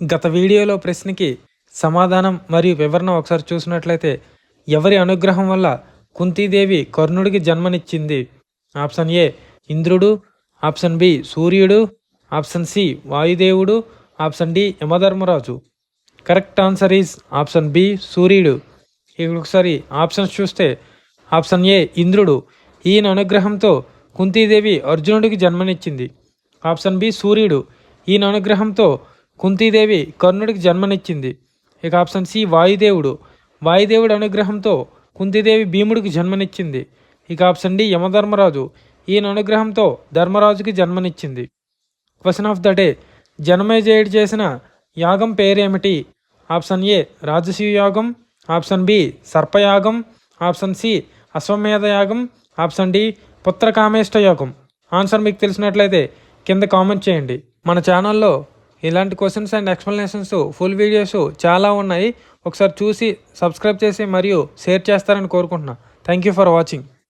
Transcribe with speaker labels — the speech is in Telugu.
Speaker 1: గత వీడియోలో ప్రశ్నకి సమాధానం మరియు వివరణ ఒకసారి చూసినట్లయితే ఎవరి అనుగ్రహం వల్ల కుంతీదేవి కర్ణుడికి జన్మనిచ్చింది? ఆప్షన్ ఏ ఇంద్రుడు, ఆప్షన్ బి సూర్యుడు, ఆప్షన్ సి వాయుదేవుడు, ఆప్షన్ డి యమధర్మరాజు. Correct answer is option B సూర్యుడు. ఒకసారి ఆప్షన్స్ చూస్తే ఆప్షన్ ఏ ఇంద్రుడు, ఈయన అనుగ్రహంతో కుంతీదేవి అర్జునుడికి జన్మనిచ్చింది. ఆప్షన్ బి సూర్యుడు, ఈయన అనుగ్రహంతో కుంతీదేవి కర్ణుడికి జన్మనిచ్చింది. ఇక ఆప్షన్ సి వాయుదేవుడు, వాయుదేవుడి అనుగ్రహంతో కుంతీదేవి భీముడికి జన్మనిచ్చింది. ఇక ఆప్షన్ డి యమధర్మరాజు, ఈయన అనుగ్రహంతో ధర్మరాజుకి జన్మనిచ్చింది. క్వశ్చన్ ఆఫ్ ద డే, జనమేజయుడు చేసిన యాగం పేరేమిటి? ఆప్షన్ ఏ రాజసూయ యాగం, ఆప్షన్ బి సర్పయాగం, ఆప్షన్ సి అశ్వమేధ యాగం, ఆప్షన్ డి పుత్రకామేష్ట యాగం. ఆన్సర్ మీకు తెలిసినట్లయితే కింద కామెంట్ చేయండి. మన ఛానల్లో ఇలాంటి questions and explanations full videos చాలా ఉన్నాయి. ఒకసారి చూసి సబ్స్క్రైబ్ చేసి మరియు షేర్ చేస్తారని కోరుకుంటున్నాను. Thank you for watching.